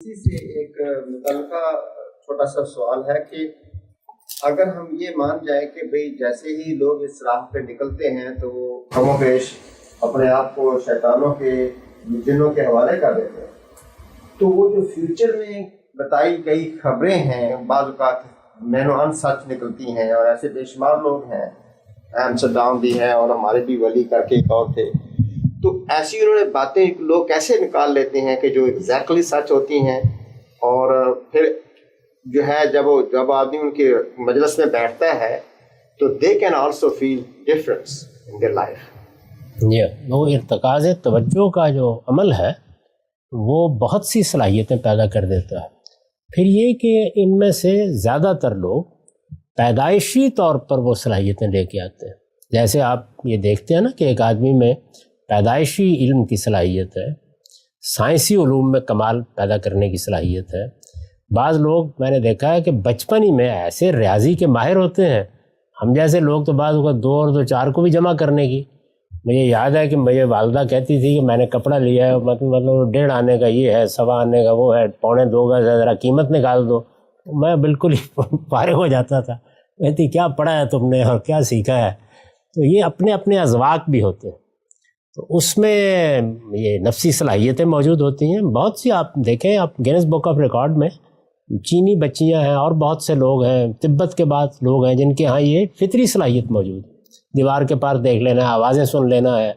اسی سے ایک متعلقہ چھوٹا سا سوال ہے کہ اگر ہم یہ مان جائیں کہ بھئی جیسے ہی لوگ اس راہ پہ نکلتے ہیں تو وہ کم و بیش اپنے آپ کو شیطانوں کے جنوں کے حوالے کر دیتے ہیں، تو وہ جو فیوچر میں بتائی گئی خبریں ہیں بعض اوقات مینو ان سچ نکلتی ہیں، اور ایسے بے شمار لوگ ہیں، ایمسٹرڈام بھی ہے اور ہمارے بھی ولی کر کے ایک اور تھے، تو ایسی انہوں نے باتیں لوگ کیسے نکال لیتے ہیں کہ جو ایگزیکٹلی سچ ہوتی ہیں، اور پھر جو ہے جب آدمی ان کے مجلس میں بیٹھتا ہے تو they can also feel difference in their life. وہ ارتکاز توجہ کا جو عمل ہے وہ بہت سی صلاحیتیں پیدا کر دیتا ہے۔ پھر یہ کہ ان میں سے زیادہ تر لوگ پیدائشی طور پر وہ صلاحیتیں لے کے آتے ہیں۔ جیسے آپ یہ دیکھتے ہیں نا کہ ایک آدمی میں پیدائشی علم کی صلاحیت ہے، سائنسی علوم میں کمال پیدا کرنے کی صلاحیت ہے۔ بعض لوگ میں نے دیکھا ہے کہ بچپن ہی میں ایسے ریاضی کے ماہر ہوتے ہیں، ہم جیسے لوگ تو بعض اوقات 2 اور 2 4 کو بھی جمع کرنے کی۔ مجھے یاد ہے کہ مجھے والدہ کہتی تھی کہ میں نے کپڑا لیا ہے، مطلب 1.5 آنے کا یہ ہے، 1.25 آنے کا وہ ہے، 1.25 کا ذرا قیمت نکال دو۔ میں بالکل ہی فارغ ہو جاتا تھا، کہتی کیا پڑھا ہے تم نے اور کیا سیکھا ہے۔ تو یہ اپنے اپنے اذواق بھی ہوتے ہیں، تو اس میں یہ نفسی صلاحیتیں موجود ہوتی ہیں۔ بہت سی آپ دیکھیں، آپ گینس بک آف ریکارڈ میں چینی بچیاں ہیں اور بہت سے لوگ ہیں، تبت کے بعد لوگ ہیں جن کے ہاں یہ فطری صلاحیت موجود ہے۔ دیوار کے پار دیکھ لینا ہے، آوازیں سن لینا ہے،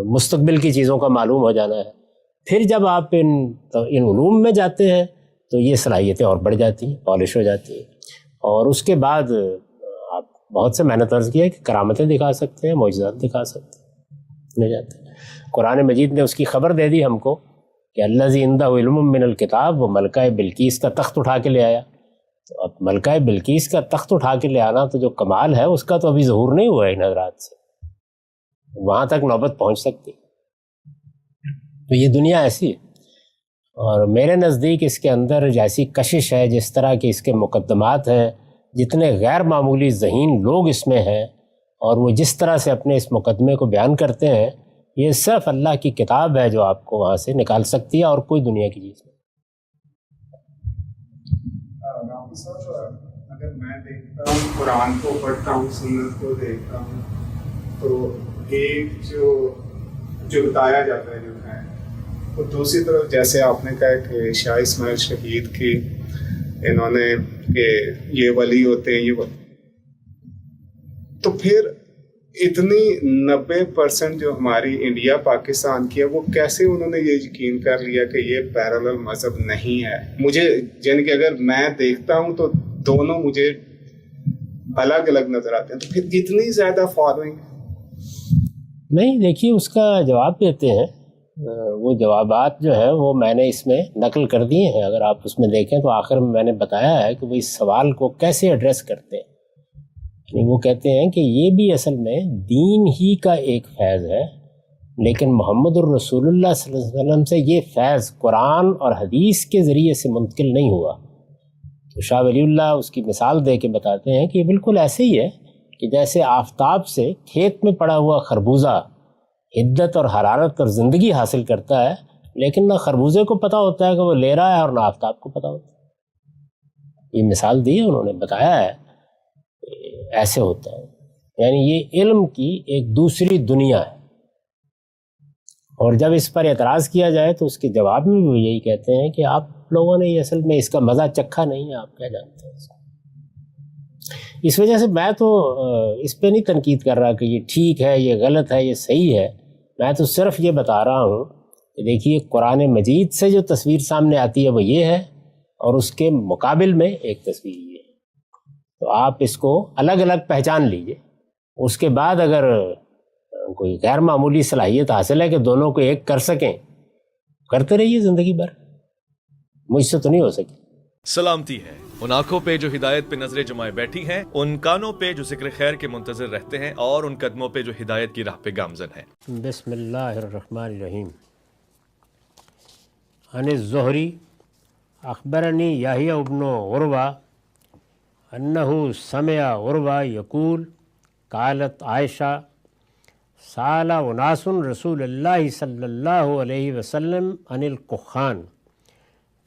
مستقبل کی چیزوں کا معلوم ہو جانا ہے۔ پھر جب آپ ان علوم میں جاتے ہیں تو یہ صلاحیتیں اور بڑھ جاتی ہیں، پالش ہو جاتی ہیں، اور اس کے بعد آپ بہت سے میں نے عرض کیا کہ کرامتیں دکھا سکتے ہیں، معجزات دکھا سکتے ہیں، لے جاتے ہیں۔ قرآن مجید نے اس کی خبر دے دی ہم کو کہ الذی عندہ علم من الکتاب، وہ ملکہ بلقیس کا تخت اٹھا کے لے آیا۔ تو اب ملکہ بلقیس کا تخت اٹھا کے لے آنا تو جو کمال ہے اس کا تو ابھی ظہور نہیں ہوا ہے ان حضرات سے، وہاں تک نوبت پہنچ سکتی۔ تو یہ دنیا ایسی ہے، اور میرے نزدیک اس کے اندر جیسی کشش ہے، جس طرح کے اس کے مقدمات ہیں، جتنے غیر معمولی ذہین لوگ اس میں ہیں، اور وہ جس طرح سے اپنے اس مقدمے کو بیان کرتے ہیں، یہ صرف اللہ کی کتاب ہے جو آپ کو وہاں سے نکال سکتی ہے، اور کوئی دنیا کی چیز نہیں۔ صاحب، اگر میں دیکھتا ہوں، قرآن کو پڑھتا ہوں، سنت کو دیکھتا ہوں، تو ایک جو بتایا جاتا ہے جو ہے، اور دوسری طرف جیسے آپ نے کہا کہ شاہ اسماعیل شہید کی انہوں نے کہ یہ ولی ہوتے ہیں، یہ ولی، تو پھر اتنی 90% جو ہماری انڈیا پاکستان کی ہے، وہ کیسے انہوں نے یہ یقین کر لیا کہ یہ پیرالل مذہب نہیں ہے؟ مجھے یعنی کہ اگر میں دیکھتا ہوں تو دونوں مجھے الگ الگ نظر آتے ہیں، تو پھر اتنی زیادہ فالوئنگ نہیں، دیکھیے اس کا جواب دیتے ہیں، وہ جوابات جو ہیں وہ میں نے اس میں نقل کر دیے ہیں۔ اگر آپ اس میں دیکھیں تو آخر میں نے بتایا ہے کہ وہ اس سوال کو کیسے ایڈریس کرتے ہیں۔ وہ کہتے ہیں کہ یہ بھی اصل میں دین ہی کا ایک فیض ہے، لیکن محمد الرسول اللہ صلی اللہ علیہ وسلم سے یہ فیض قرآن اور حدیث کے ذریعے سے منتقل نہیں ہوا۔ تو شاہ ولی اللہ اس کی مثال دے کے بتاتے ہیں کہ یہ بالکل ایسے ہی ہے کہ جیسے آفتاب سے کھیت میں پڑا ہوا خربوزہ حدت اور حرارت اور زندگی حاصل کرتا ہے، لیکن نہ خربوزے کو پتہ ہوتا ہے کہ وہ لے رہا ہے اور نہ آفتاب کو پتہ ہوتا ہے۔ یہ مثال دی ہے انہوں نے، بتایا ہے ایسے ہوتا ہے۔ یعنی یہ علم کی ایک دوسری دنیا ہے، اور جب اس پر اعتراض کیا جائے تو اس کے جواب میں بھی وہ یہی کہتے ہیں کہ آپ لوگوں نے یہ اصل میں اس کا مزہ چکھا نہیں ہے، آپ کیا جانتے ہیں اس کو۔ اس وجہ سے میں تو اس پہ نہیں تنقید کر رہا کہ یہ ٹھیک ہے، یہ غلط ہے، یہ صحیح ہے۔ میں تو صرف یہ بتا رہا ہوں کہ دیکھیے قرآن مجید سے جو تصویر سامنے آتی ہے وہ یہ ہے، اور اس کے مقابل میں ایک تصویر یہ ہے۔ تو آپ اس کو الگ الگ پہچان لیجئے، اس کے بعد اگر کوئی غیر معمولی صلاحیت حاصل ہے کہ دونوں کو ایک کر سکیں، کرتے رہیے زندگی بھر، مجھ سے تو نہیں ہو سکی۔ سلامتی ہے ان آنکھوں پہ جو ہدایت پہ نظریں جمائے بیٹھی ہیں، ان کانوں پہ جو ذکر خیر کے منتظر رہتے ہیں، اور ان قدموں پہ جو ہدایت کی راہ پہ گامزن ہیں۔ بسم اللہ الرحمن الرحیم۔ عن الزہری اخبرنی یحییٰ ابن عروہ انہ سمع عروہ یقول قالت عائشہ سأل اناس رسول اللہ صلی اللہ علیہ وسلم عن القخان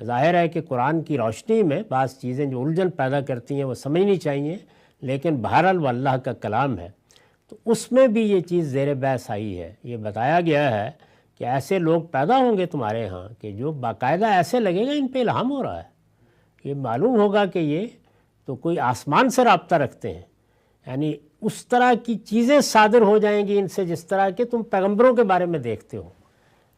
ظاہر ہے کہ قرآن کی روشنی میں بعض چیزیں جو الجھن پیدا کرتی ہیں وہ سمجھنی چاہیے، لیکن بہرحال وہ اللہ کا کلام ہے، تو اس میں بھی یہ چیز زیر بحث آئی ہے۔ یہ بتایا گیا ہے کہ ایسے لوگ پیدا ہوں گے تمہارے ہاں کہ جو باقاعدہ ایسے لگے گا ان پہ الہام ہو رہا ہے، یہ معلوم ہوگا کہ یہ تو کوئی آسمان سے رابطہ رکھتے ہیں، یعنی اس طرح کی چیزیں صادر ہو جائیں گی ان سے جس طرح کہ تم پیغمبروں کے بارے میں دیکھتے ہو۔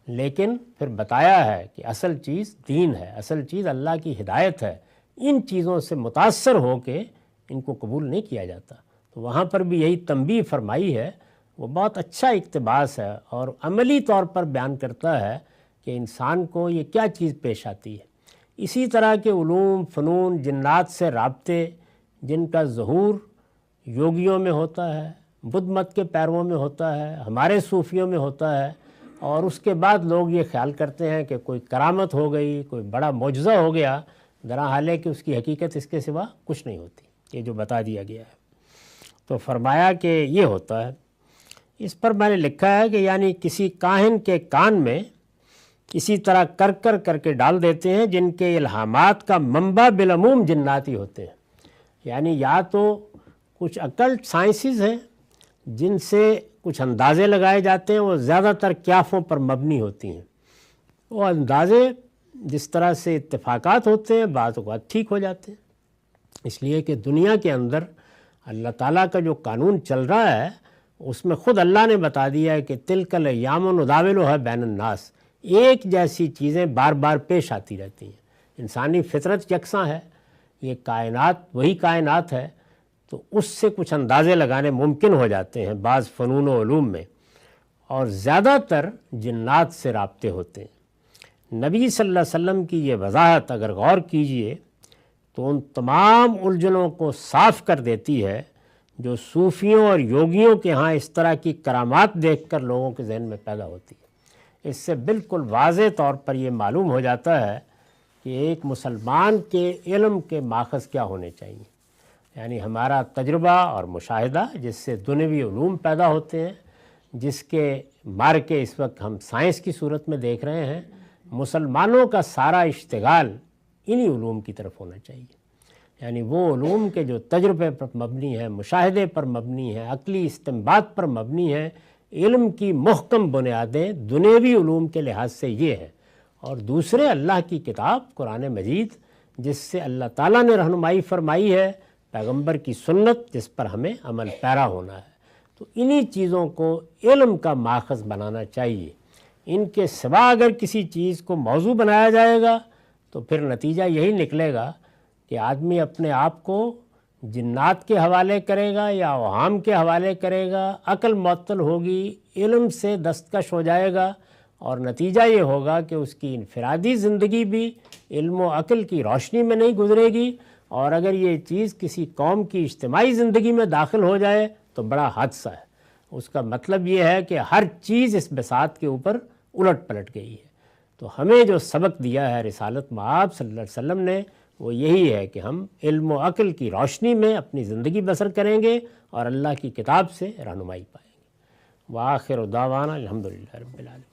لیکن پھر بتایا ہے کہ اصل چیز دین ہے، اصل چیز اللہ کی ہدایت ہے، ان چیزوں سے متاثر ہو کے ان کو قبول نہیں کیا جاتا۔ تو وہاں پر بھی یہی تنبیہ فرمائی ہے، وہ بہت اچھا اقتباس ہے اور عملی طور پر بیان کرتا ہے کہ انسان کو یہ کیا چیز پیش آتی ہے۔ اسی طرح کے علوم، فنون، جنات سے رابطے جن کا ظہور یوگیوں میں ہوتا ہے، بدھ مت کے پیرووں میں ہوتا ہے، ہمارے صوفیوں میں ہوتا ہے، اور اس کے بعد لوگ یہ خیال کرتے ہیں کہ کوئی کرامت ہو گئی، کوئی بڑا معجزہ ہو گیا، درحال ہے کہ اس کی حقیقت اس کے سوا کچھ نہیں ہوتی، یہ جو بتا دیا گیا ہے۔ تو فرمایا کہ یہ ہوتا ہے۔ اس پر میں نے لکھا ہے کہ یعنی کسی کاہن کے کان میں اسی طرح کر کے ڈال دیتے ہیں جن کے الہامات کا منبع بالعموم جنات ہی ہوتے ہیں، یعنی یا تو کچھ اکلٹ سائنسز ہیں جن سے کچھ اندازے لگائے جاتے ہیں، وہ زیادہ تر کیافوں پر مبنی ہوتی ہیں، وہ اندازے جس طرح سے اتفاقات ہوتے ہیں بعض اوقات ٹھیک ہو جاتے ہیں، اس لیے کہ دنیا کے اندر اللہ تعالیٰ کا جو قانون چل رہا ہے اس میں خود اللہ نے بتا دیا ہے کہ تلک الایام نداولها بین الناس، ایک جیسی چیزیں بار بار پیش آتی رہتی ہیں، انسانی فطرت یکساں ہے، یہ کائنات وہی کائنات ہے، تو اس سے کچھ اندازے لگانے ممکن ہو جاتے ہیں بعض فنون و علوم میں، اور زیادہ تر جنات سے رابطے ہوتے ہیں۔ نبی صلی اللہ علیہ وسلم کی یہ وضاحت اگر غور کیجئے تو ان تمام الجھنوں کو صاف کر دیتی ہے جو صوفیوں اور یوگیوں کے ہاں اس طرح کی کرامات دیکھ کر لوگوں کے ذہن میں پیدا ہوتی ہے۔ اس سے بالکل واضح طور پر یہ معلوم ہو جاتا ہے کہ ایک مسلمان کے علم کے ماخذ کیا ہونے چاہیے، یعنی ہمارا تجربہ اور مشاہدہ جس سے دنیوی علوم پیدا ہوتے ہیں، جس کے مارکے اس وقت ہم سائنس کی صورت میں دیکھ رہے ہیں، مسلمانوں کا سارا اشتغال انہی علوم کی طرف ہونا چاہیے، یعنی وہ علوم کے جو تجربے پر مبنی ہیں، مشاہدے پر مبنی ہیں، عقلی استنباط پر مبنی ہیں، علم کی محکم بنیادیں دنیوی علوم کے لحاظ سے یہ ہیں، اور دوسرے اللہ کی کتاب قرآن مجید جس سے اللہ تعالیٰ نے رہنمائی فرمائی ہے، پیغمبر کی سنت جس پر ہمیں عمل پیرا ہونا ہے، تو انہی چیزوں کو علم کا ماخذ بنانا چاہیے۔ ان کے سوا اگر کسی چیز کو موضوع بنایا جائے گا تو پھر نتیجہ یہی نکلے گا کہ آدمی اپنے آپ کو جنات کے حوالے کرے گا یا اوہام کے حوالے کرے گا، عقل معطل ہوگی، علم سے دستکش ہو جائے گا، اور نتیجہ یہ ہوگا کہ اس کی انفرادی زندگی بھی علم و عقل کی روشنی میں نہیں گزرے گی، اور اگر یہ چیز کسی قوم کی اجتماعی زندگی میں داخل ہو جائے تو بڑا حادثہ ہے۔ اس کا مطلب یہ ہے کہ ہر چیز اس بساط کے اوپر الٹ پلٹ گئی ہے۔ تو ہمیں جو سبق دیا ہے رسالت مآب صلی اللہ علیہ وسلم نے وہ یہی ہے کہ ہم علم و عقل کی روشنی میں اپنی زندگی بسر کریں گے اور اللہ کی کتاب سے رہنمائی پائیں گے۔ وآخر دعوانا الحمدللہ رب العالمین۔